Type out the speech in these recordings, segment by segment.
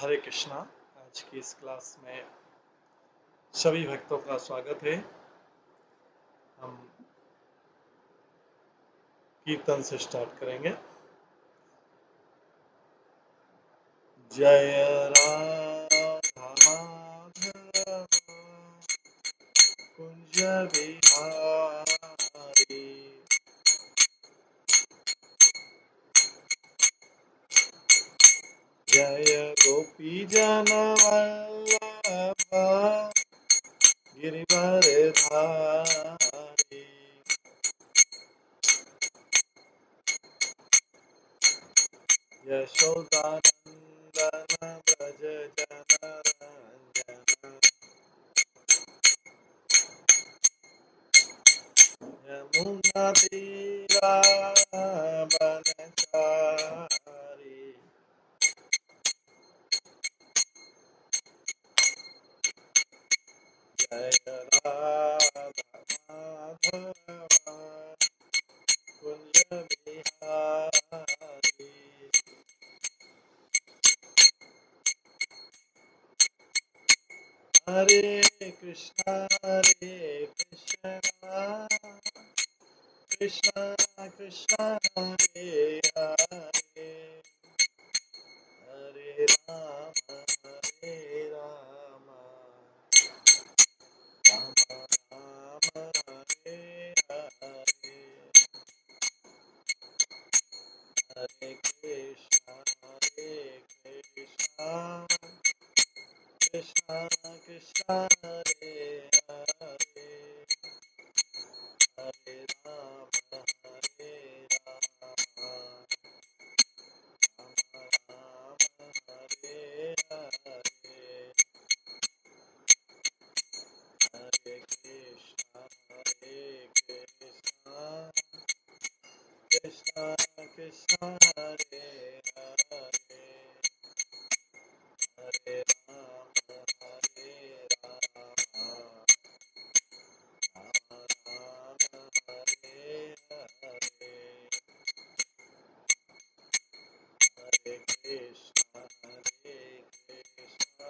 हरे कृष्णा। आज की इस क्लास में सभी भक्तों का स्वागत है। हम कीर्तन से स्टार्ट करेंगे। जय राधा माधव कुंज बिहारी, जय गोपी जन वल्लभ गिरिवरधारी, यशोदानंदन व्रज जनरंजन, यमुना तीरा वनचारी, जय राधा माधव कुंज बिहारी। हरे कृष्णा कृष्णा कृष्णा हरे हरे, हरे राम राम राम हरे हरे, हरे कृष्णा कृष्णा कृष्णा हरे हरे, हरे राम राम हरे हरे, हरे कृष्णा कृष्णा कृष्णा हरे हरे, हरे राम राम हरे हरे, हरे कृष्णा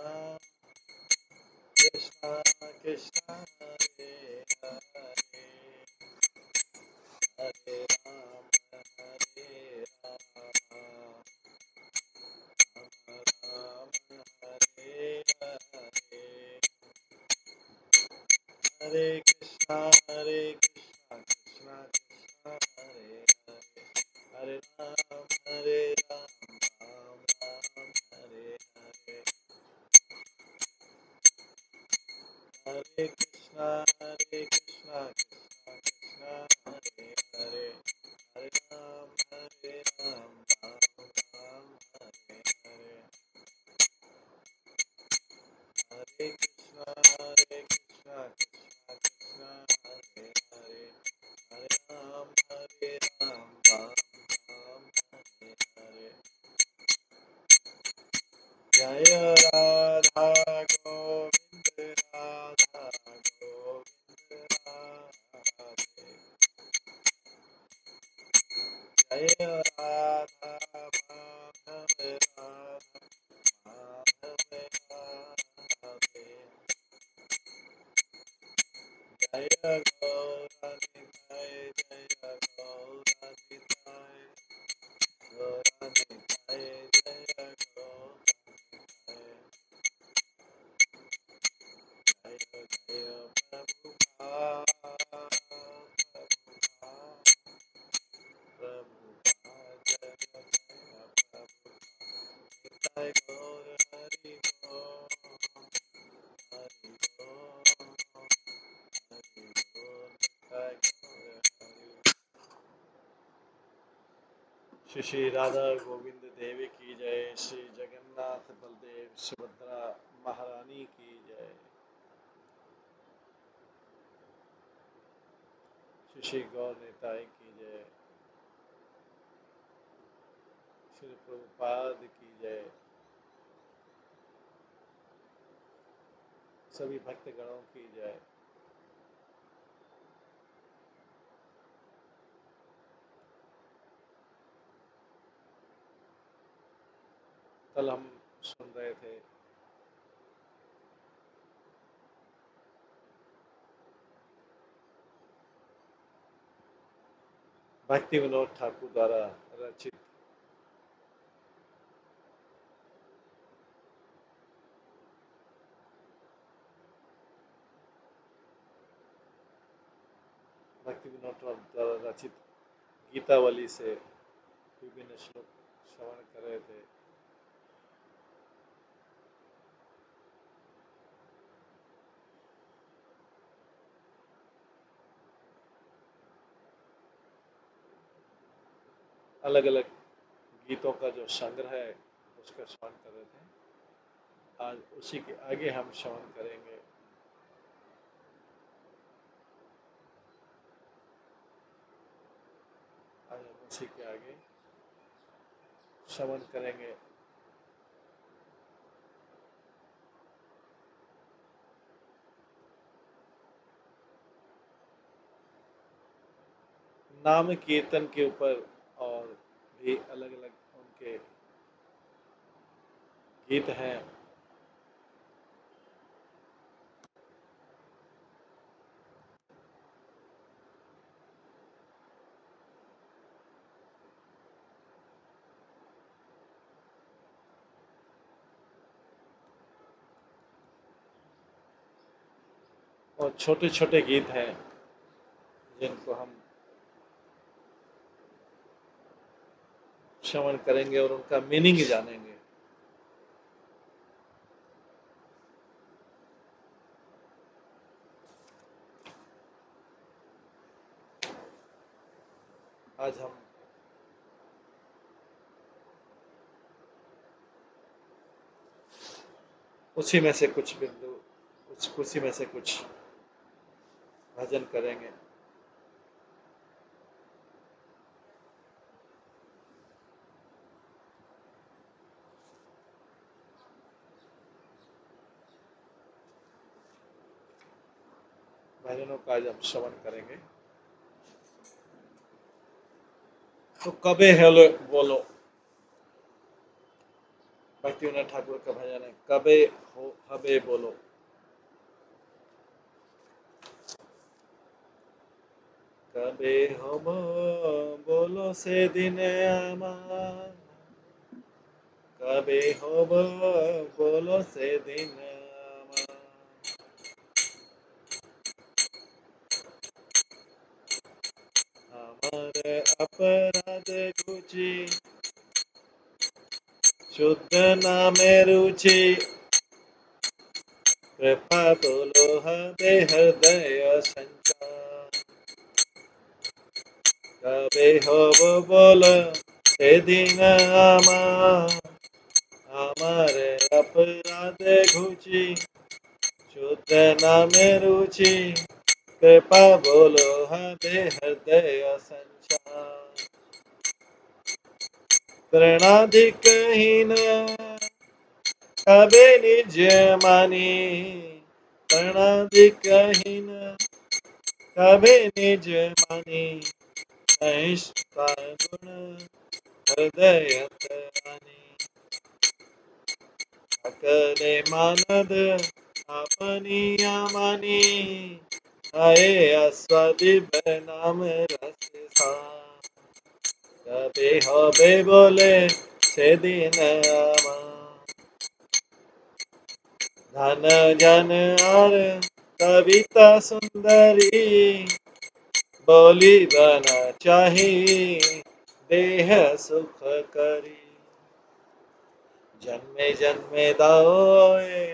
कृष्णा कृष्णा हरे हरे, हरे राम राम हरे हरे, हरे कृष्णा कृष्णा कृष्णा हरे हरे, हरे राम राम हरे हरे, हरे कृष्णा कृष्णा कृष्णा हरे हरे, हरे राम राम हरे हरे, हरे कृष्णा कृष्णा कृष्णा हरे हरे, हरे राम राम हरे हरे, जय राधा गोविंद राधा गोविंद राधे, जय राधा माधव राधा माधव राधे, जय गौरनिताय जय गौरनिताय, गौरनिताय जय गौरनिताय, जय जय प्रभुपाद प्रभुपाद प्रभुपाद, जय जय प्रभुपाद, निताय गौर हरि बोल, हरि बोल, हरि बोल, निताय गौर हरि। श्री श्री राधा गोविंद देव की जय, श्री जगन्नाथ बलदेव सुभद्रा महारानी की जय, श्री श्री गौर निताय की जय, श्री प्रभुपाद की जय, सभी भक्त गणों की जय। कल हम सुन रहे थे। भक्ति विनोद ठाकुर द्वारा रचित भक्ति विनोद ठाकुर द्वारा रचित गीतावली से विभिन्न श्लोक श्रवण कर रहे थे। अलग अलग गीतों का जो संग्रह है उसका श्रवण कर रहे थे। आज उसी के आगे हम श्रवण करेंगे। आज हम उसी के आगे श्रवण करेंगे। नाम कीर्तन के ऊपर और भी अलग अलग उनके गीत हैं। और छोटे छोटे गीत हैं जिनको हम श्रवण करेंगे और उनका मीनिंग जानेंगे। आज हम उसी में से कुछ बिंदु उसी में से कुछ भजन करेंगे। भजनों का आज हम श्रवण करेंगे। तो कबे हेलो बोलो, भक्तिविनोद ठाकुर का भजन है। कबे हो हबे बोलो, कबे हो बोलो से दिन आमा, कबे हो बोलो से दिन आमा, हमारे अपराध घुची शुद्ध नामे रुचि, कृपा बोलो हबे हृदय संचार, कबे हो बोलो से दिन आमा, हमारे अपराध घुची शुद्ध नामे रुचि, कृपा बोलो हबे हृदय संचार, प्रणाधिकहीन कबे निज मानी, प्रणाधिकहीन कबे निज मानी, सहिष्णुता गुण हृदय तरानी, सकले मानद अपनी मानी, आए अस्वादिब नाम रस सा, कबे हबे बोले से दिन आमा, धन जन और कविता सुंदरी, बोली बना चाही देह सुख करी, जन्मे जन्मे दाओए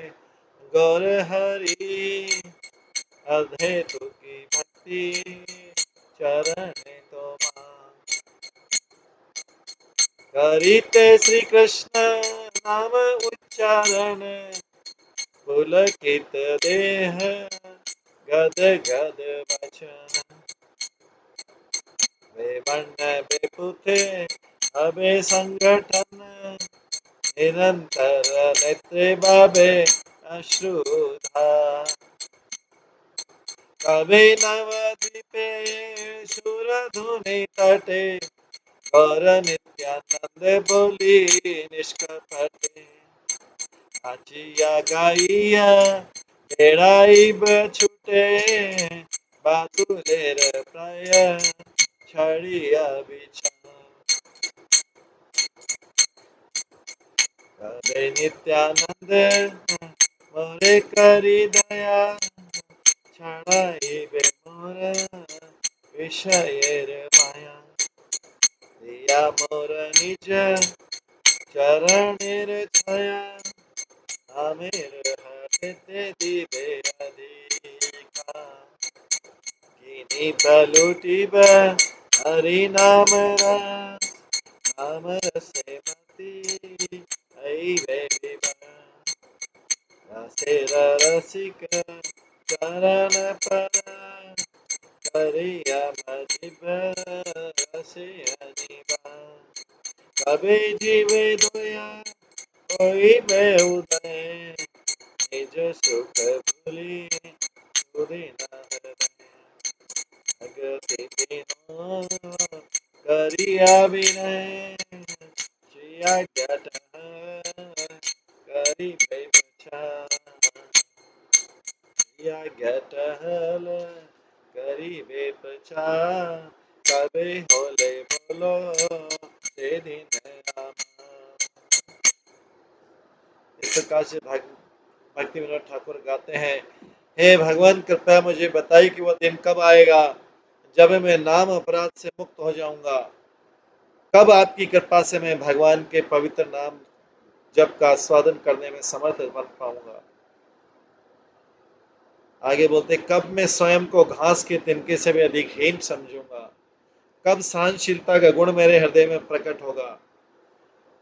गौर हरि, अधे तुकी भक्ति चरण तो करीते श्री कृष्ण नाम उच्चारण, पुलकित देह गद गद वचन, वे बन वे पुथे अबे संगठन, निरंतर नेत्रे बाबे अश्रुधा, कबे नवद्वीपे सुरधुनि तटे, और नित्यानंद बोली निष्कपटे, नाचिया गाइया बेड़ाइब छूटे बातुलेर प्राय छड़िया बिछा कबे नित्यानंद मोरे करी दया छड़ाइबे मोर विषयेर माया दिया मोर निज चरणेर छाया आमेर हरते दिबे अधिका किनी पलुटिब हरि नाम नाम रसे मति आईबे विवा रसेर रसिक चरण पर करिया मजिब रसे अनिवा कबे जीवे दोया कोई में उदय निज सुख भूली सुदिन जगति बिनु करिया विनय जिया जट करी बचा जिया गट हल करी बेपचा कबे होले बोलो से दिन रामा। इस प्रकार से भक्ति विनोद ठाकुर गाते हैं, हे भगवान कृपया मुझे बताइए कि वह दिन कब आएगा जब मैं नाम अपराध से मुक्त हो जाऊंगा। कब आपकी कृपा से मैं भगवान के पवित्र नाम जप का आस्वादन करने में समर्थ बन पाऊंगा। आगे बोलते, कब मैं स्वयं को घास के तिनके से भी अधिक हीन समझूंगा। कब सहनशीलता का गुण मेरे हृदय में प्रकट होगा।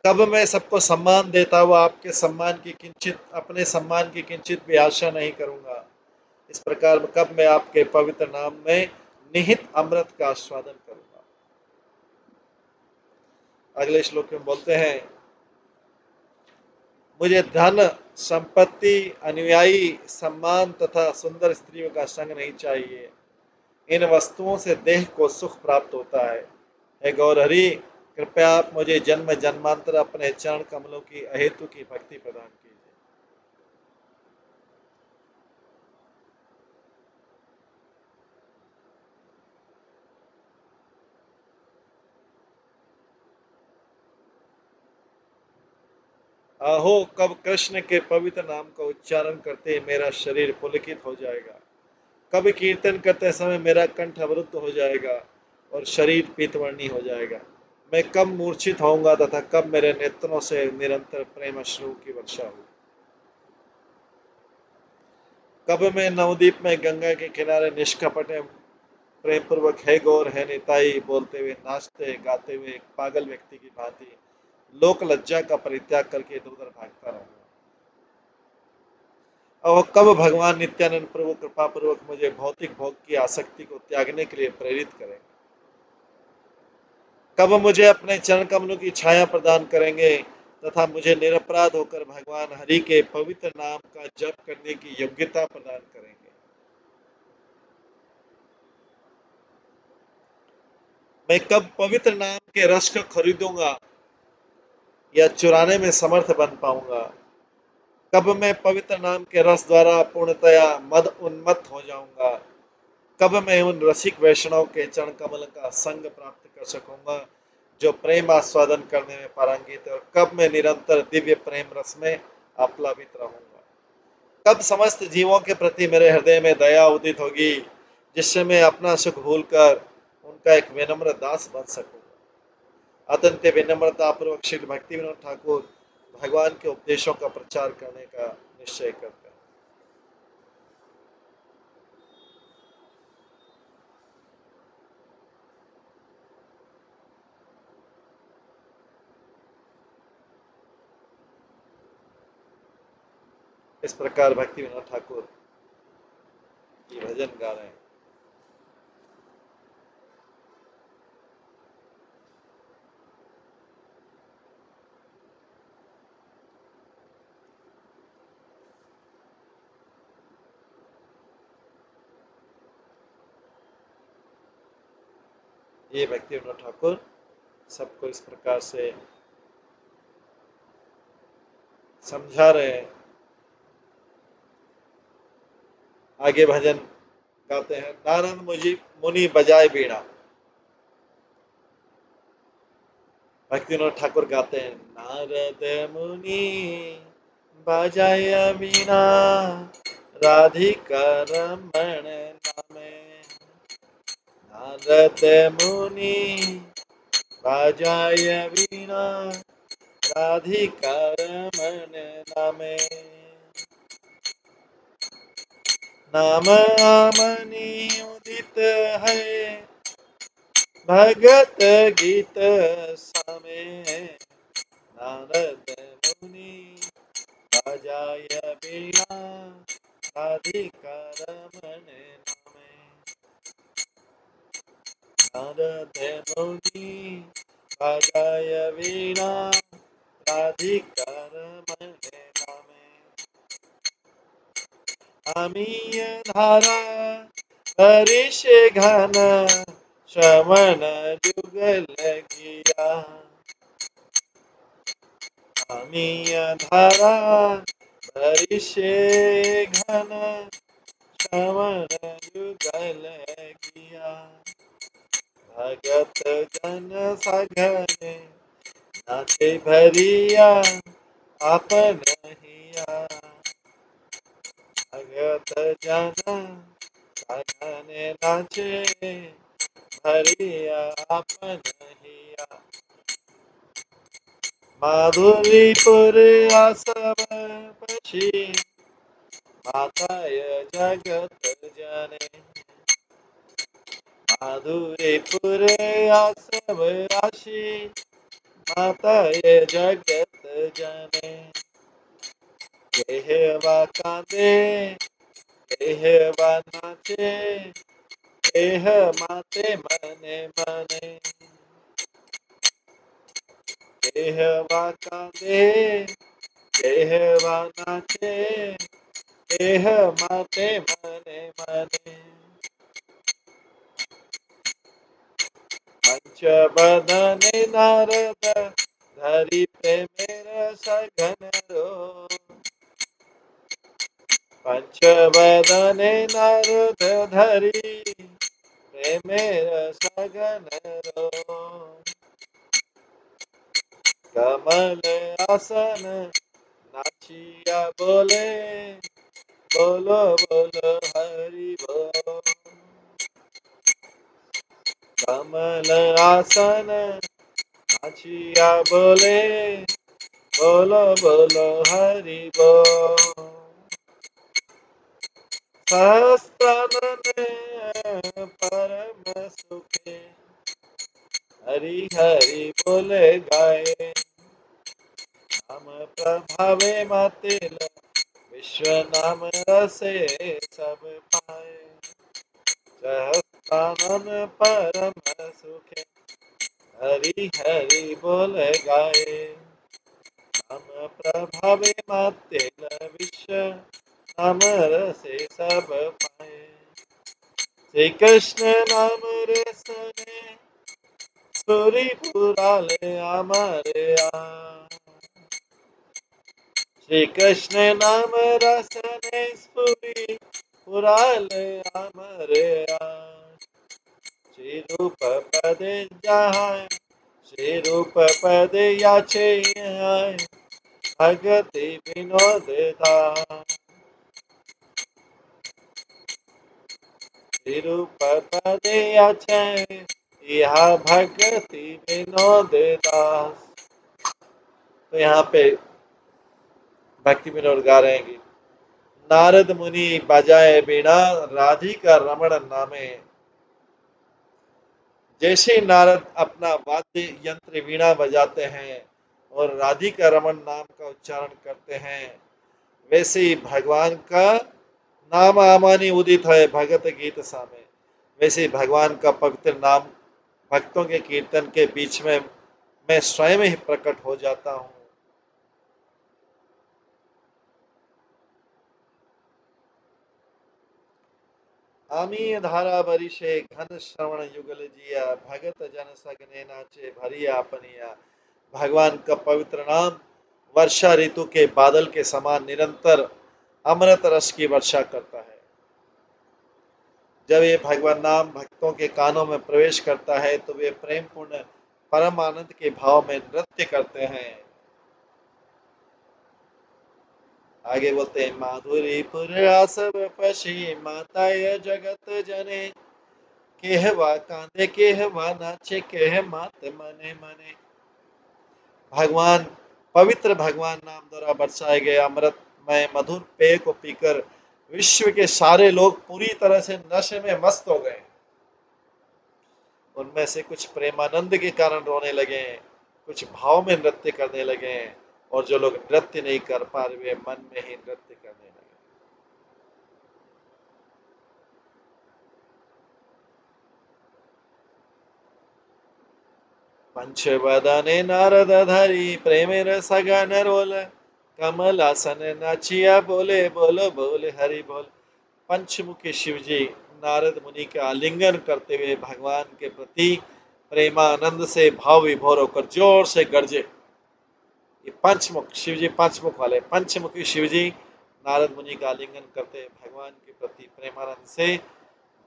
कब मैं सबको सम्मान देता हुआ आपके सम्मान की किंचित अपने सम्मान की किंचित भी आशा नहीं करूंगा। इस प्रकार कब मैं आपके पवित्र नाम में निहित अमृत का आस्वादन करूंगा। अगले श्लोक में बोलते हैं, मुझे धन संपत्ति अनुयायी सम्मान तथा सुंदर स्त्रियों का संग नहीं चाहिए। इन वस्तुओं से देह को सुख प्राप्त होता है। हे गौरहरि, कृपया आप मुझे जन्म जन्मांतर अपने चरण कमलों की अहेतु की भक्ति प्रदान कीजिए। आहो, कब कृष्ण के पवित्र नाम का उच्चारण करते मेरा शरीर पुलकित हो जाएगा। कब कीर्तन करते समय मेरा कंठ अवरुद्ध हो जाएगा और शरीर पीतवर्णी हो जाएगा। मैं कब मूर्छित होऊंगा तथा कब मेरे नेत्रों से निरंतर प्रेम अश्रु की वर्षा होगी। कब मैं नवदीप में गंगा के किनारे निष्कपट प्रेम पूर्वक हे गौर है निताई बोलते हुए नाचते गाते हुए एक पागल व्यक्ति की भांति लोक लज्जा का परित्याग करके इधर उधर भागता रहूंगा। और कब भगवान नित्यानंद प्रभु कृपा पूर्वक मुझे भौतिक भोग की आसक्ति को त्यागने के लिए प्रेरित करेंगे। कब मुझे अपने चरण कमलों की छाया प्रदान करेंगे तथा मुझे निरपराध होकर भगवान हरि के पवित्र नाम का जप करने की योग्यता प्रदान करेंगे। मैं कब पवित्र नाम के रस को खरीदूंगा या चुराने में समर्थ बन पाऊंगा। कब मैं पवित्र नाम के रस द्वारा पूर्णतया मद उन्मत्त हो जाऊंगा। कब मैं उन रसिक वैष्णव के चरण कमल का संग प्राप्त कर सकूंगा जो प्रेम आस्वादन करने में पारंगित है। और कब मैं निरंतर दिव्य प्रेम रस में आप्लावित रहूंगा। कब समस्त जीवों के प्रति मेरे हृदय में दया उदित होगी जिससे मैं अपना सुख भूलकर उनका एक विनम्र दास बन सकूंगा। अत्यंत विनम्रता पूर्वक श्री भक्ति विनोद ठाकुर भगवान के उपदेशों का प्रचार करने का निश्चय करते हैं। इस प्रकार भक्ति विनोद ठाकुर की भजन गा रहे हैं। ये भक्ति विनोद ठाकुर सबको इस प्रकार से समझा रहे हैं। आगे भजन गाते हैं। नारद मुझी मुनि बजाए बीणा। भक्तिविनोद ठाकुर गाते हैं, नारद मुनि बजाय बीणा राधिका रमण नामे। नारद मुनि बजाय बीणा राधिका रमण नामे। नाम आमनि उदित है भगत गीत सामे। नारद मुनि बजाय बीणा राधिका रमण नामे। नारद मुनि बजाय वीणा राधिका रमण नामे। अमीय धारा हरिष घन श्रवण जुगल गिया। अमीय धारा हरिष घन श्रवण जुगल गिया। भगत जन सघन नाचे भरिया आपन हिया। भगत जन सघन नाचे भरिया आपन हिया। माधुरीपुर आसव पशी माताय जगत जने। माधुरीपुर आसव राशि माताय जगत जने। केहवा कांदे केहवा नाचे केह माते मने मने। केहवा कांदे केहवा नाचे केह माते मने मने। पंच बदन नारद धरि प्रेमेर सघन रो। पंच बदन नारद धरि प्रेमेर सघन रो। कमल आसन नाचिया बोले बोलो बोलो हरि बोल। कमल आसन नाचिया बोले बोलो बोलो हरि बोल। सहस्त्रानन परम सुखे हरि हरि बोले गाए। नाम प्रभावे मातेल विश्व नाम रसे सब पाए। सहस्त्रानन परम सुखे हरि हरि बोले गाए। नाम प्रभावे मातेल विश्व नाम रसे सब पाए। श्री कृष्ण नाम रसने सुरी पुराले हमारे आ। श्री कृष्ण नाम रसने स्फुरी पुराले हमारे आ। श्री रूप पद जहाँ श्री रूप पद याचे भगति विनोद था। श्री रूप पद याचे यह भगति विनोद दास। तो यहाँ पे भक्ति विनोद गा रहे हैं कि नारद मुनि बजाए बीणा राधिका रमण नामे। जैसे नारद अपना वाद्य यंत्र वीणा बजाते हैं और राधिका रमन नाम का उच्चारण करते हैं, वैसे ही भगवान का नाम आमानी उदित है भगत गीत सामे। वैसे ही भगवान का पवित्र नाम भक्तों के कीर्तन के बीच में मैं स्वयं ही प्रकट हो जाता हूँ। आमी धारा बरिशे घन श्रवण युगल जिया भगत जन सगने नाचे भरिया अपनिया। भगवान का पवित्र नाम वर्षा ऋतु के बादल के समान निरंतर अमृत रस की वर्षा करता है। जब ये भगवान नाम भक्तों के कानों में प्रवेश करता है तो वे प्रेम पूर्ण परम आनंद के भाव में नृत्य करते हैं। आगे बोलते हैं, माधुरी पुर आसव पशी माता जगत जने, केहवा कांदे केहवा नाचे केह मात मने मने। भगवान पवित्र भगवान नाम द्वारा बरसाए गए अमृतमय मधुर पेय को पीकर विश्व के सारे लोग पूरी तरह से नशे में मस्त हो गए। उनमें से कुछ प्रेमानंद के कारण रोने लगे, कुछ भाव में नृत्य करने लगे, और जो लोग नृत्य नहीं कर पा रहे वे मन में ही नृत्य करने लगे। पंचवदने नारद धरी प्रेमेर सगन रोल, कमलासन नाचिया बोले बोलो बोले हरि बोल। पंचमुखी शिवजी नारद मुनि का आलिंगन करते हुए भगवान के प्रति प्रेमानंद से भाव विभोर होकर जोर से गरजे। ये पंचमुख शिवजी, पंचमुख वाले पंचमुखी शिवजी नारद मुनि का आलिंगन करते भगवान के प्रति प्रेमानंद से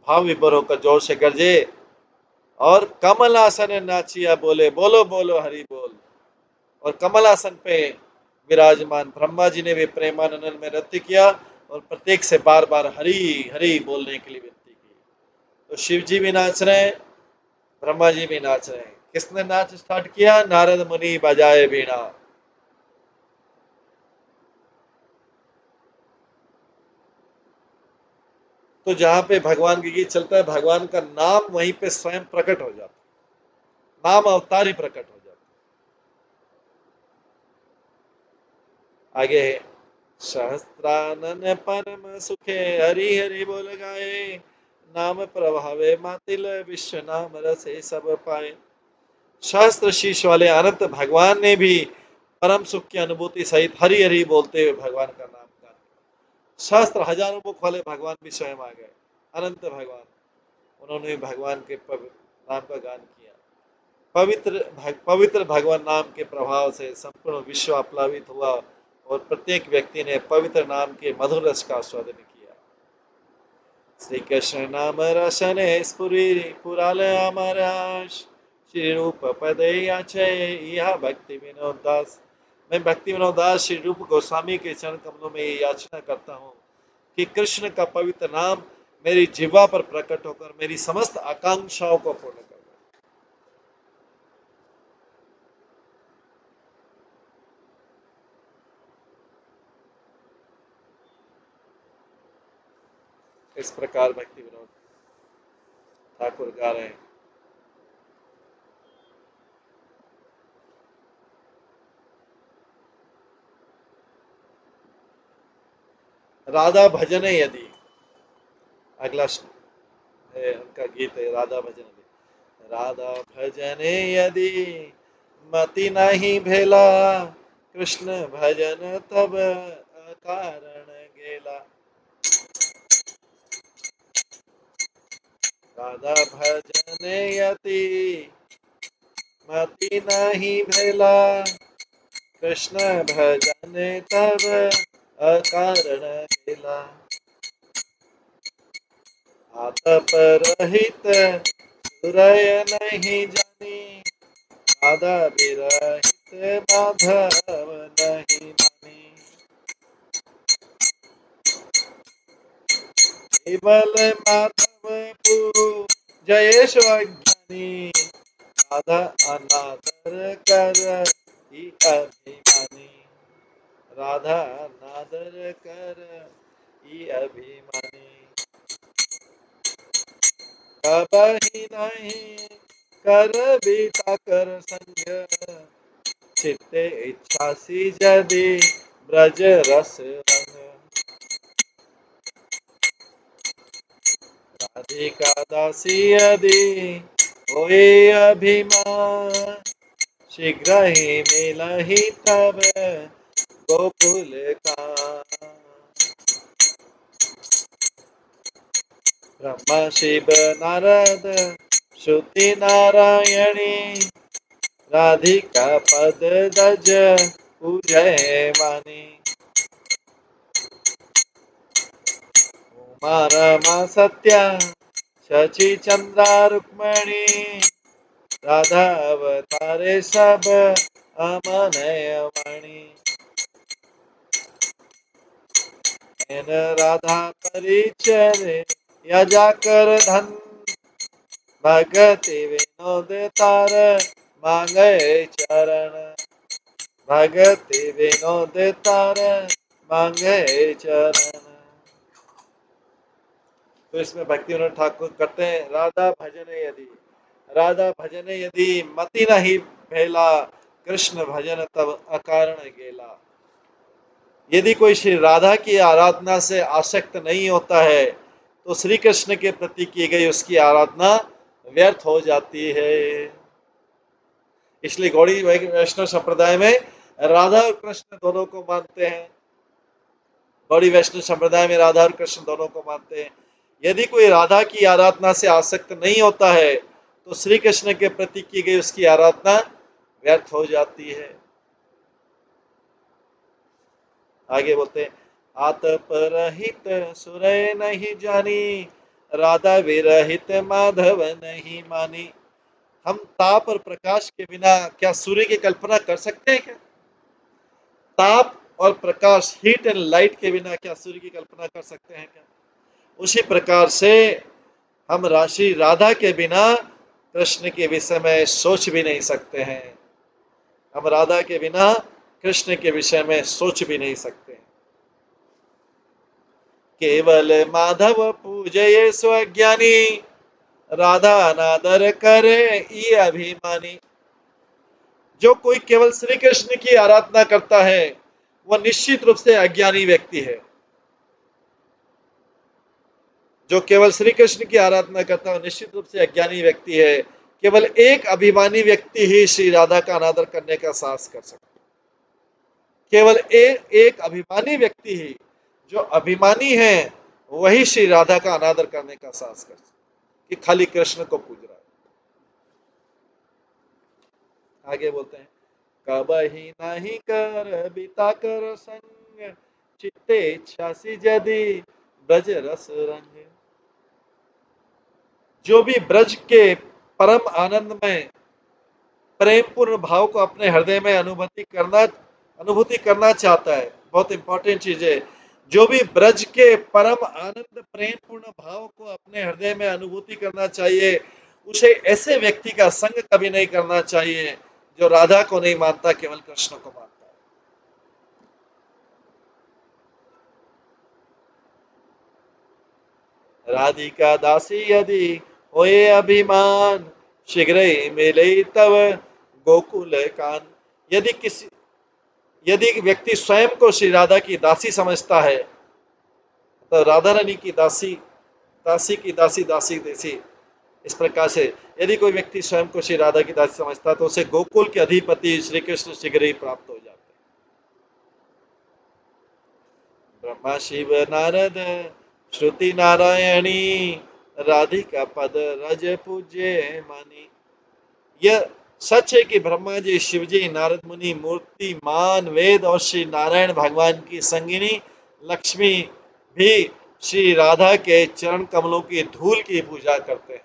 भाव विभोर होकर जोर से गरजे, और कमल आसन नाचिया बोले बोलो बोलो हरि बोल। और कमल आसन पे विराजमान ब्रह्मा जी ने भी प्रेमानंद में नृत्य किया और प्रत्येक से बार बार हरि हरि बोलने के लिए विनती की। तो शिव जी भी नाच रहे हैं, ब्रह्मा जी भी नाच रहे हैं। किसने नाच स्टार्ट किया? नारद मुनि बजाए बीणा। तो जहां पे भगवान की गीत चलता है, भगवान का नाम वहीं पे स्वयं प्रकट हो जाता है, नाम अवतार ही प्रकट हो जाता है। आगे है, सहस्त्रानन परम सुखे हरि हरि बोल गाए, नाम प्रभावे मातिल विश्व नाम रसे सब पाए। सहस्त्र शीश वाले अनंत भगवान ने भी परम सुख की अनुभूति सहित हरि हरि बोलते हुए भगवान का नाम गान। सहस्त्र हजारों मुख वाले भगवान भी स्वयं आ गए, अनंत भगवान, उन्होंने भी भगवान के नाम का गान किया। पवित्र भगवान नाम के प्रभाव से संपूर्ण विश्व आप्लावित हुआ और प्रत्येक व्यक्ति ने पवित्र नाम के मधुर रस का आस्वादन किया। श्री कृष्ण नाम रसने स्फुरी पुराल अमराश, श्री रूप पदे याचय यह भक्ति विनोद दास। मैं भक्ति विनोद दास श्री रूप गोस्वामी के चरण कमलों में याचना करता हूँ कि कृष्ण का पवित्र नाम मेरी जिह्वा पर प्रकट होकर मेरी समस्त आकांक्षाओं को पूर्ण कर। इस प्रकार भक्ति विनोद ठाकुर गा रहे हैं। राधा भजन यदि, अगला है उनका गीत है राधा भजन यदि। राधा भजन यदि मति नहीं भेला, कृष्ण भजन तब कारण गेला। राधा भजन यदि मति नहीं भेला, कृष्ण भजन तब अकारण गेला। आतप रहित सुरय नहीं जानी, राधा विरहित माधव नहीं मानी। केवल माधव जयेश अज्ञानी, राधा अनादर कर ही अभिमानी। राधा नादर कर ही अभिमानी। कबहि नहीं कर बीता कर संग, चित्ते इच्छासी यदि ब्रज रस रंग। राधिका दासी यदि होए अभिमान, शीघ्र ही मिलहि तब गोकुल का। ब्रह्मा शिव नारद श्रुति नारायणी, राधिका पद दज पूजय मानी। उमा रमा सत्या शची चंद्रा रुक्मणी, राधा अवतारे सब अमनय वाणी। राधा परिचय या जाकर धन, भगति विनोद तार मांगे चरण। भगति विनोद तार मांगे चरण। तो इसमें भक्ति विनोद ठाकुर करते हैं, राधा भजन यदि, राधा भजन यदि मति नहीं भेला, कृष्ण भजन तब अकारण गेला। यदि कोई श्री राधा की आराधना से आसक्त नहीं होता है तो श्री कृष्ण के प्रति की गई उसकी आराधना व्यर्थ हो जाती है। इसलिए गौड़ी वैष्णव संप्रदाय में राधा और कृष्ण दोनों को मानते हैं। गौड़ी वैष्णव संप्रदाय में राधा और कृष्ण दोनों को मानते हैं। यदि कोई राधा की आराधना से आसक्त नहीं होता है तो श्री कृष्ण के प्रति की गई उसकी आराधना व्यर्थ हो जाती है। आगे बोलते हैं, आतप रहित सुरय नहीं जानी, राधा विरहित माधव नहीं मानी। हम ताप और प्रकाश के बिना क्या सूर्य की कल्पना कर सकते हैं क्या? ताप और प्रकाश, हीट एंड लाइट के बिना क्या सूर्य की कल्पना कर सकते हैं क्या? उसी प्रकार से हम राशि राधा के बिना कृष्ण के विषय में सोच भी नहीं सकते हैं। हम राधा के बिना कृष्ण के विषय में सोच भी नहीं सकते। केवल माधव पूजये स्वज्ञानी, राधा अनादर करे ये अभिमानी। जो कोई केवल श्री कृष्ण की आराधना करता है वह निश्चित रूप से अज्ञानी व्यक्ति है। जो केवल श्री कृष्ण की आराधना करता है निश्चित रूप से अज्ञानी व्यक्ति है। केवल एक अभिमानी व्यक्ति ही श्री राधा का अनादर करने का साहस कर सकता है। केवल एक अभिमानी व्यक्ति ही, जो अभिमानी है वही श्री राधा का अनादर करने का साहस कर सकता है कि खाली कृष्ण को पूज रहा है। आगे बोलते हैं, कबहि नहीं कर बिता कर संग, चित्ते इच्छासी यदि ब्रज रस रंग। जो भी ब्रज के परम आनंद में प्रेम पूर्ण भाव को अपने हृदय में अनुभूति करना चाहता है, बहुत इंपॉर्टेंट चीज है। जो भी ब्रज के परम आनंद प्रेम पूर्ण भाव को अपने हृदय में अनुभूति करना चाहिए, उसे ऐसे व्यक्ति का संग कभी नहीं करना चाहिए जो राधा को नहीं मानता, केवल कृष्ण को मानता है। राधिका दासी यदि होए अभिमान, शीघ्र ही मिले तब गोकुल कान। यदि व्यक्ति स्वयं को श्री राधा की दासी समझता है, तो राधा रानी की दासी, दासी की दासी, दासी देसी, इस प्रकार से यदि कोई व्यक्ति स्वयं को श्री राधा की दासी समझता है तो उसे गोकुल के अधिपति श्री कृष्ण शीघ्र ही प्राप्त हो जाते हैं। ब्रह्मा शिव नारद श्रुति नारायणी, राधिका पद रज पूज्य मानी। यह सच है कि ब्रह्मा जी, शिव जी, नारद मुनि, मूर्तिमान वेद और श्री नारायण भगवान की संगिनी लक्ष्मी भी श्री राधा के चरण कमलों की धूल की पूजा करते हैं।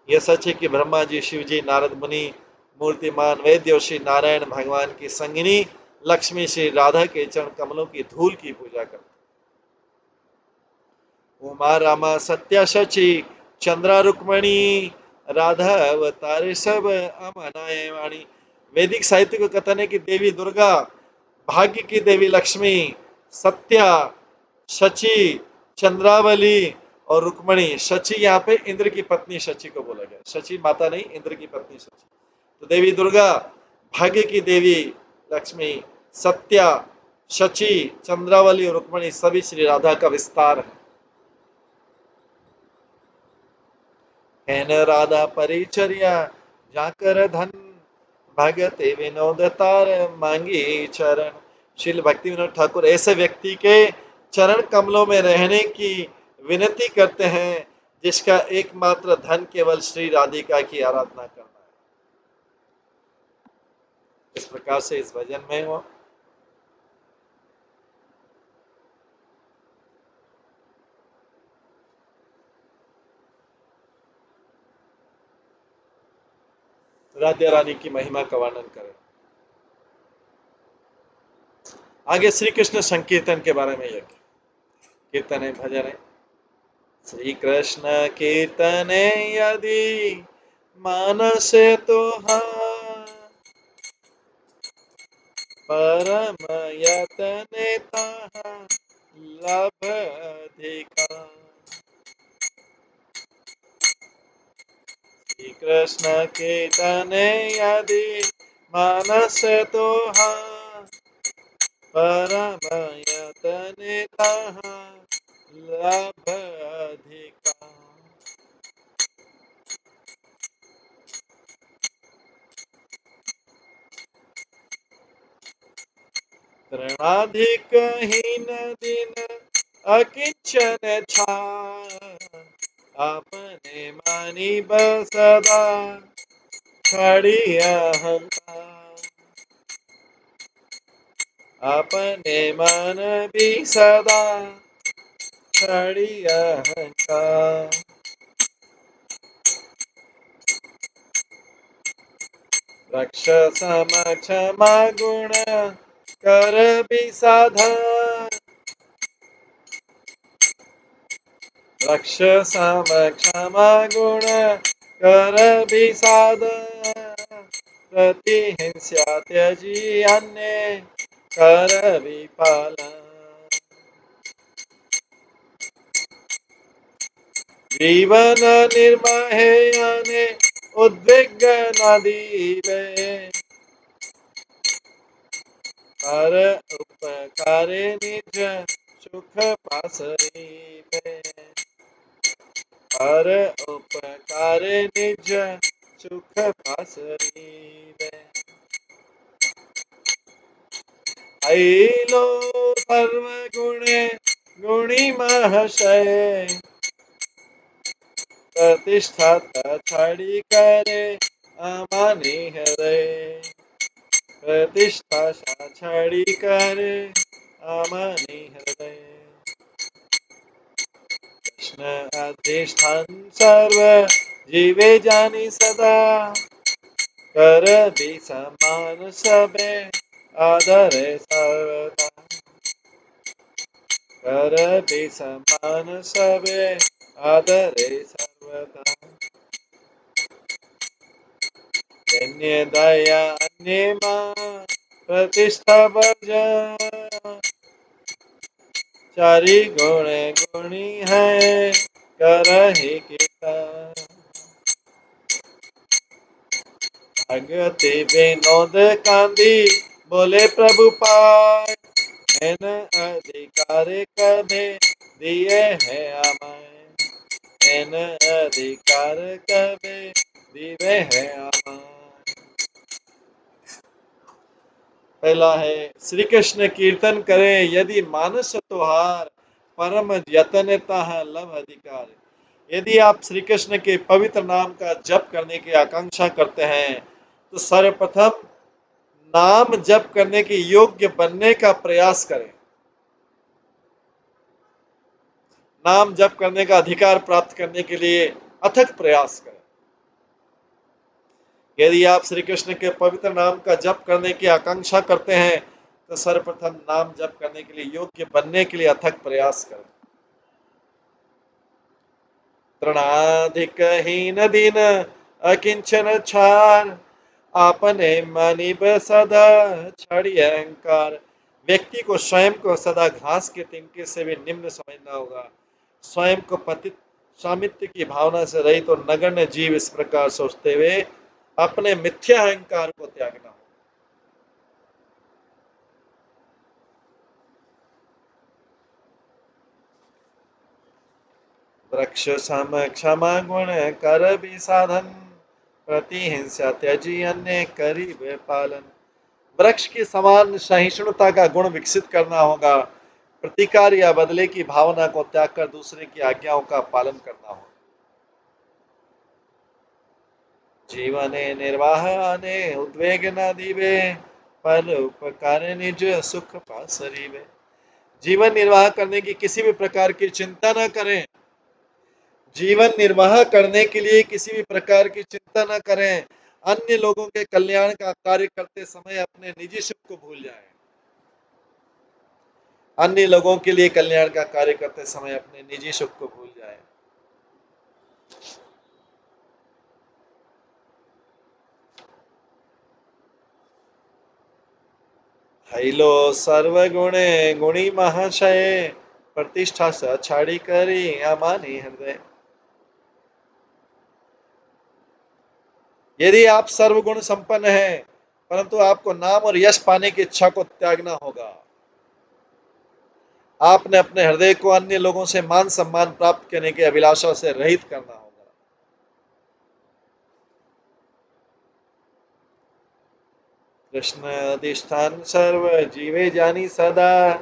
यह सच है कि ब्रह्मा जी, शिव जी, नारद मुनि, मूर्तिमान वेद और श्री नारायण भगवान की संगिनी लक्ष्मी श्री राधा के चरण कमलों की धूल की पूजा करते हैं। उमा रामा सत्या शची चंद्रा रुक्मणी, राधा अवतारे सब अमनाय वाणी। वैदिक साहित्य को कथन है कि देवी दुर्गा, भाग्य की देवी लक्ष्मी, सत्या, शची, चंद्रावली और रुक्मणी। शची यहाँ पे इंद्र की पत्नी शची को बोला गया, शची माता नहीं, इंद्र की पत्नी शची। तो देवी दुर्गा, भाग्य की देवी लक्ष्मी, सत्या, शची, चंद्रावली और रुक्मणी सभी श्री राधा का विस्तार है। हेन राधा परिचर्या जाकर धन, भगते विनोद तार मांगी चरण। श्रील भक्ति विनोद ठाकुर ऐसे व्यक्ति के चरण कमलों में रहने की विनती करते हैं जिसका एकमात्र धन केवल श्री राधिका की आराधना करना प्रकार से इस भजन में हो। राधा रानी की महिमा का वर्णन करें। आगे श्री कृष्ण संकीर्तन के बारे में यह कीर्तन है, भजन है। श्री कृष्ण कीर्तन यदि मानस तो परम यतन लभ अधिकार। श्री कृष्ण कीर्तन यदि मानस तो परम यतन लभ अधिकार। तृणाधिक हीन दिन अकिंचन छाया। अपने मानी बसदा खड़ी अहंकार। अपने मन भी सदा खड़ी अहंकार। रक्ष क्षमा गुण कर भी साधन। रक्ष क्षमा गुण कर भी साधन। प्रतिहिंसा त्यजी अन्य कर भी पालन। जीवन निर्महेयने उद्विग्न न दीवे। पर उपकारे निज सुख पासरीवे। पर उपकारे निज सुख पासरीवे। ऐलो सर्व गुणे गुणी महशय। प्रतिष्ठा छड़ी करे अमानी हृदय। प्रतिष्ठा छड़ी करे अमानी हृदय। कृष्ण अधिष्ठान सर्व जीवे जानी सदा। कर भी समान सबे आदरे सर्वदा। कर भी समान सबे आदरे सर्वदा। अन्य दया अन्य मान प्रतिष्ठा वर्जा। चारि गुण गुणी है करहि कीर्तन। भगति विनोद कांदी बोले प्रभु पाय। मैन अधिकार कभे दिए है अमाय। मैन अधिकार कभे दिए है अमाय। पहला है श्री कृष्ण कीर्तन करे यदि मानस तुहार परम यतन लभ अधिकार। यदि आप श्री कृष्ण के पवित्र नाम का जप करने की आकांक्षा करते हैं तो सर्वप्रथम नाम जप करने के योग्य बनने का प्रयास करें। नाम जप करने का अधिकार प्राप्त करने के लिए अथक प्रयास करें। यदि आप श्री कृष्ण के पवित्र नाम का जप करने की आकांक्षा करते हैं तो सर्वप्रथम नाम जप करने के लिए योग्य बनने के लिए अथक प्रयास करें। तृणाधिक हीन दिन अकिंचन छार। आपने मानिब सदा छड़ी अहंकार। व्यक्ति को स्वयं को सदा घास के तिनके से भी निम्न समझना होगा। स्वयं को पतित स्वामित्व की भावना से रहित तो नगण्य जीव इस प्रकार सोचते हुए अपने मिथ्या अहंकार को त्यागना हो। वृक्ष सम क्षमा गुण कर भी साधन। प्रतिहिंसा त्यजी अन्य करीब पालन। वृक्ष की समान सहिष्णुता का गुण विकसित करना होगा। प्रतिकार या बदले की भावना को त्याग कर दूसरे की आज्ञाओं का पालन करना होगा। जीवने निर्वाह ने उद्वेग न दीवे। परोपकार निज सुख पासरीवे। जीवन निर्वाह करने की किसी भी प्रकार की चिंता न करें। जीवन निर्वाह करने के लिए किसी भी प्रकार की चिंता न करें। अन्य लोगों के कल्याण का कार्य करते समय अपने निजी सुख को भूल जाएं। अन्य लोगों के लिए कल्याण का कार्य करते समय अपने निजी सुख को भूल जाएं। हैलो सर्वगुणे गुणी महाशय, प्रतिष्ठा स छाड़ी करी अमानी हृदय। यदि आप सर्वगुण संपन्न हैं, परंतु आपको नाम और यश पाने की इच्छा को त्यागना होगा। आपने अपने हृदय को अन्य लोगों से मान सम्मान प्राप्त करने की अभिलाषा से रहित करना होगा। कृष्ण अधिष्ठान सर्व जीवे जानी सदा,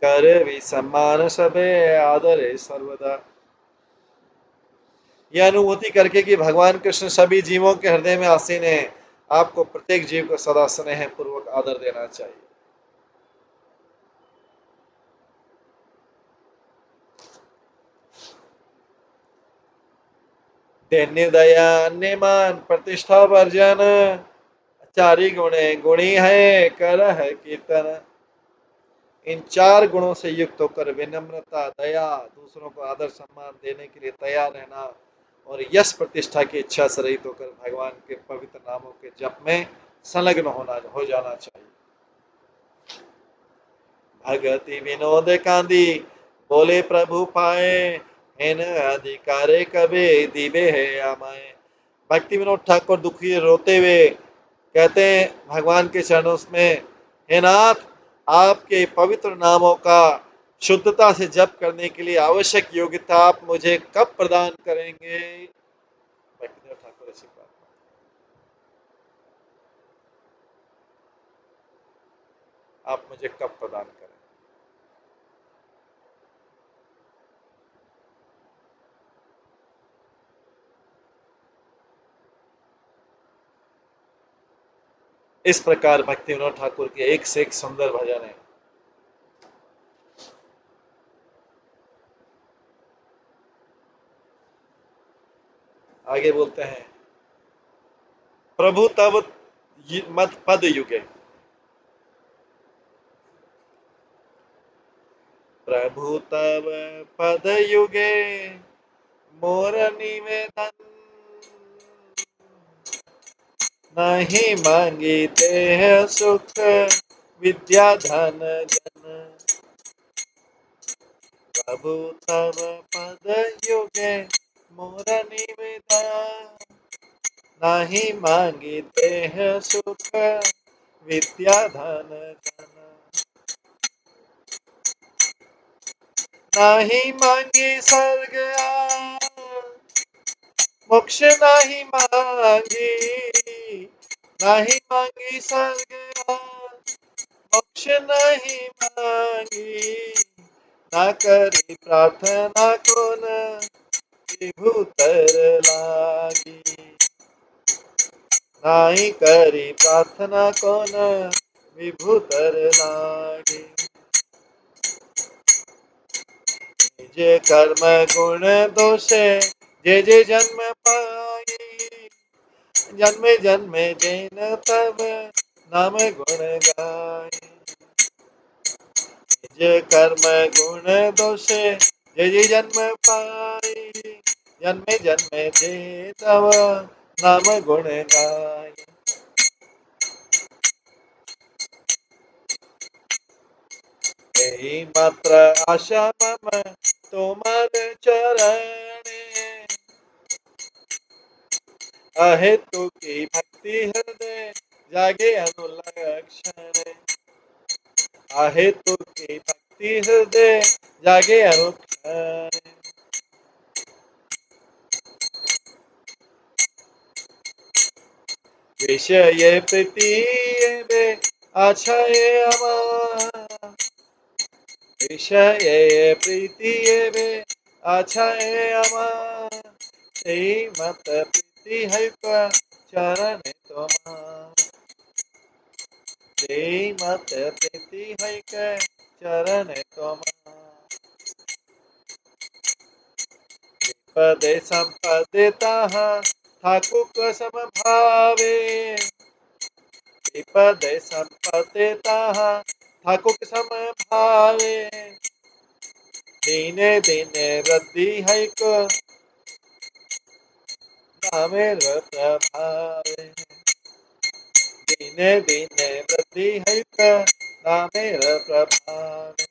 कर भी सम्मान सबे आदरे सर्वदा। यह अनुभूति करके कि भगवान कृष्ण सभी जीवों के हृदय में आसीन है, आपको प्रत्येक जीव को सदा स्नेह पूर्वक आदर देना चाहिए। दैन्य दया अन्यमान प्रतिष्ठा वर्जन, चारि गुणे गुणी है कर है कीर्तन। इन चार गुणों से युक्त होकर विनम्रता, दया, दूसरों को आदर सम्मान देने के लिए तैयार रहना और यश प्रतिष्ठा की इच्छा से रहित होकर भगवान के पवित्र नामों के जप में संलग्न हो जाना चाहिए। भगति विनोद कांदी बोले प्रभु पाए, इन अधिकारे कबे दीबे है आमाए। भक्ति विनोद ठाकुर दुखी रोते हुए कहते हैं भगवान के चरणों में, हे नाथ, आपके पवित्र नामों का शुद्धता से जप करने के लिए आवश्यक योग्यता आप मुझे कब प्रदान करेंगे। भक्ति विनोद ठाकुर ऐसी बात, आप मुझे कब प्रदान करें। इस प्रकार भक्ति विनोद ठाकुर के एक से एक सुंदर भजन है। आगे बोलते हैं, प्रभु तब मत पद युगे, प्रभु तब पद युगे मोर निवेदन, नहीं मांगीते हैं सुख विद्या धन जन। प्रभु तब पद युगे मोर निवेदन, नहीं मांगीते हैं सुख विद्या धन जन। नहीं मांगी स्वर्ग मोक्ष नहीं मांगी, नहीं मांगी स्वर्ग मोक्ष नहीं मांगी, ना करी प्रार्थना कौन विभूतर लागी। नाही करी प्रार्थना कौन विभूतर लागी। जे कर्म गुण दोषे जे जे जन्म पाई, जन्मे जन्मे जैन तब नाम गुण गाय। जे कर्म गुण दोषे जे जे जन्म पाई, जन्मे जन्मे जे तब नाम गुण गाय। यही मात्र आशा मम तुम्हार चरणे, अहेतु की भक्ति हृदय जागे अनुलक्षण। अहेतु की भक्ति हृदय जागे अनुक्षण। विषय प्रीति बे आछाए अमा, विषय प्रीति बे आछाए अमा, সেই মত প্রীতি হইপ চরণে তোমার। देई मत प्रीति है के चरण तुम पदे संपदे ताहा ठाकुर सम भावे पदे संपदे ताहा ठाकुर सम भावे दीने दीने वृद्धि है को नामेर प्रभावे दीने दीने वृद्धि है को नामेर प्रभावे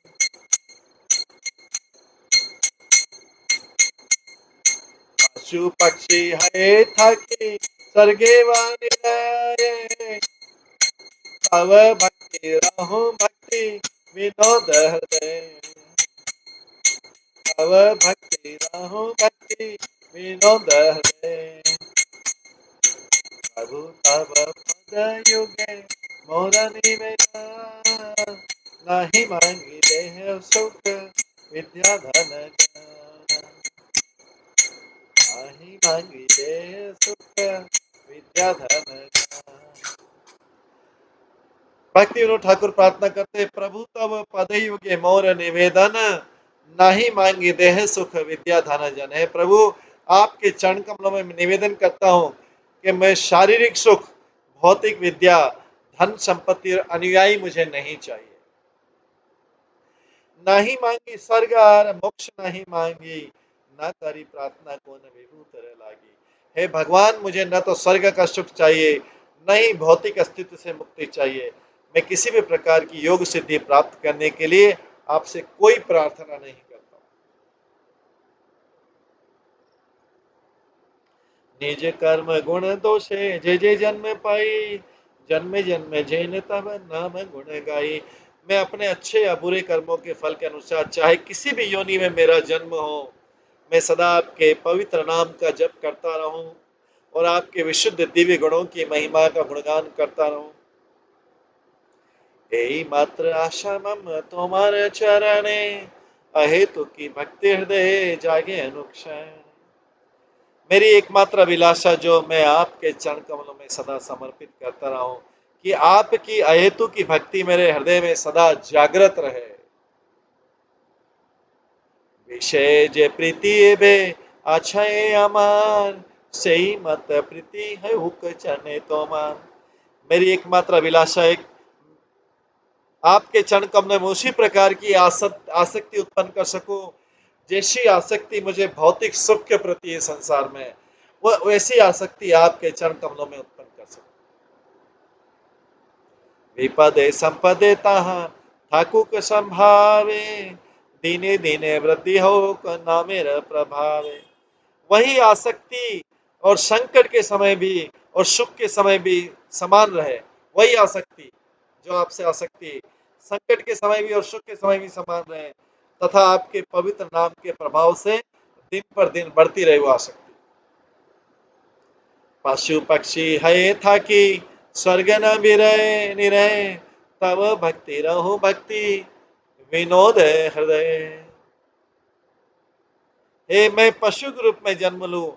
पशु पक्षी है थकी स्वर्गे वानिलाए तव भक्ति रहूं भक्ति विनोद हृदय तव भक्ति रहूं भक्ति विनोद हृदय प्रभु तव पद युगे मोर निवेदन नहीं मांगी देह सुख विद्या धन ज्ञान नहीं मांगी देह सुख विद्या धन ज्ञान। भक्ति विनोद ठाकुर प्रार्थना करते प्रभु तब पद युगे मोर निवेदन नहीं मांगी देह सुख विद्या धन जन। है प्रभु आपके चरण कमलों में निवेदन करता हूँ कि मैं शारीरिक सुख भौतिक विद्या धन संपत्ति और अनुयायी मुझे नहीं चाहिए। नहीं मांगी स्वर्ग और मोक्ष नहीं मांगी न करी प्रार्थना को न विभू तरह लागी। हे भगवान मुझे न तो स्वर्ग का सुख चाहिए न ही भौतिक अस्तित्व से मुक्ति चाहिए। मैं किसी भी प्रकार की योग सिद्धि प्राप्त करने के लिए आपसे कोई प्रार्थना नहीं करता। निज कर्म गुण दोषे जे जे जन्म पाई जन्मे जन्मे जैन तब नाम गुण गाई। मैं अपने अच्छे या बुरे कर्मों के फल के अनुसार चाहे किसी भी योनि में मेरा जन्म हो मैं सदा आपके पवित्र नाम का जप करता रहूं और आपके विशुद्ध दिव्य गुणों की महिमा का गुणगान करता रहूं। यही मात्र आशा मम तुम्हारे चरणे अहेतु की भक्ति हृदय जागे अनुक्षण। मेरी एकमात्र अभिलाषा जो मैं आपके चरण कमलों में सदा समर्पित करता रहूं कि आपकी अहेतु की भक्ति मेरे हृदय में सदा जागृत रहे। विषय जे प्रीति बे अक्षय अमान सही मत प्रीति है हुक चरणे तो मान। मेरी एकमात्र अभिलाषा एक आपके चरण कमलों में उसी प्रकार की आसक्ति उत्पन्न कर सकूं जैसी आसक्ति मुझे भौतिक सुख के प्रति है संसार में वो वैसी आसक्ति आपके चरण कमलों में उत्पन्न कर सकूं। विपदे संपदे ताहा ठाकुर संभावे दीने दीने वृद्धि हो नामेर प्रभावे। वही आसक्ति और संकट के समय भी और सुख के समय भी समान रहे। वही आसक्ति जो आपसे आसक्ति संकट के समय भी और सुख के समय भी समान रहे तथा आपके पवित्र नाम के प्रभाव से दिन पर दिन बढ़ती रहे वो आसक्ति। पशु पक्षी है था कि स्वर्ग न बिरय निरय तब भक्ति रहो भक्ति विनोद हृदय। हे मैं पशु के रूप में जन्म लूं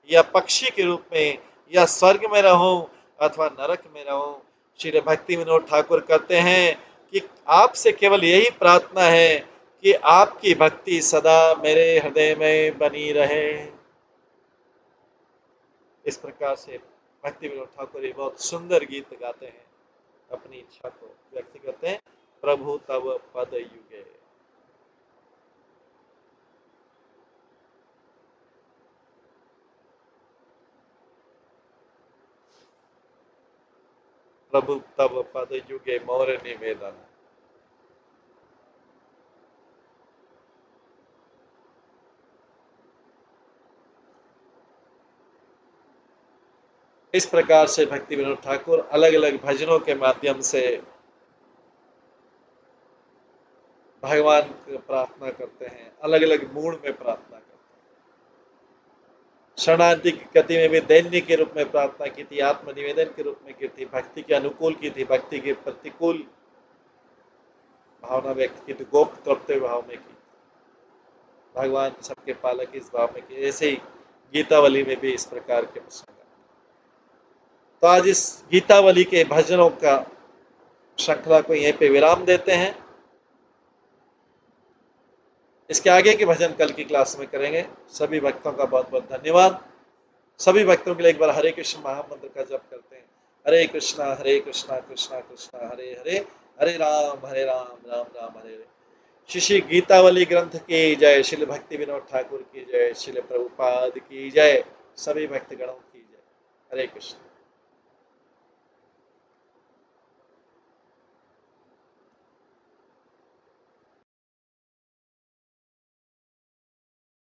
या पक्षी के रूप में या स्वर्ग में रहूं अथवा नरक में रहूं श्री भक्ति विनोद ठाकुर कहते हैं कि आपसे केवल यही प्रार्थना है कि आपकी भक्ति सदा मेरे हृदय में बनी रहे। इस प्रकार से भक्ति विनोद ठाकुर ये बहुत सुंदर गीत गाते हैं अपनी इच्छा को व्यक्त करते हैं। प्रभु तव पद युगे प्रभु तव पद युगे मोर निवेदन। इस प्रकार से भक्ति विनोद ठाकुर अलग अलग भजनों के माध्यम से भगवान को प्रार्थना करते हैं अलग अलग मूड में प्रार्थना करते हैं। शरणार्थी की गति में भी दैन्य के रूप में प्रार्थना की थी आत्मनिवेदन के रूप में की थी भक्ति के अनुकूल की थी भक्ति के प्रतिकूल भावना व्यक्त की थी गोप्त तृप्त भाव में की भगवान सबके पालक इस भाव में की। ऐसे ही गीतावली में भी इस प्रकार के प्रसंग। तो आज इस गीतावली के भजनों का श्रृंखला को यहीं पे विराम देते हैं। इसके आगे के भजन कल की क्लास में करेंगे। सभी भक्तों का बहुत बहुत धन्यवाद। सभी भक्तों के लिए एक बार हरे कृष्ण महामंत्र का जप करते हैं। हरे कृष्णा कृष्णा कृष्णा हरे हरे, हरे राम राम राम हरे हरे। श्री गीतावली ग्रंथ की जय, श्रील भक्ति विनोद ठाकुर की जय, श्रील प्रभुपाद की जय, सभी भक्तगणों की जय। हरे कृष्ण।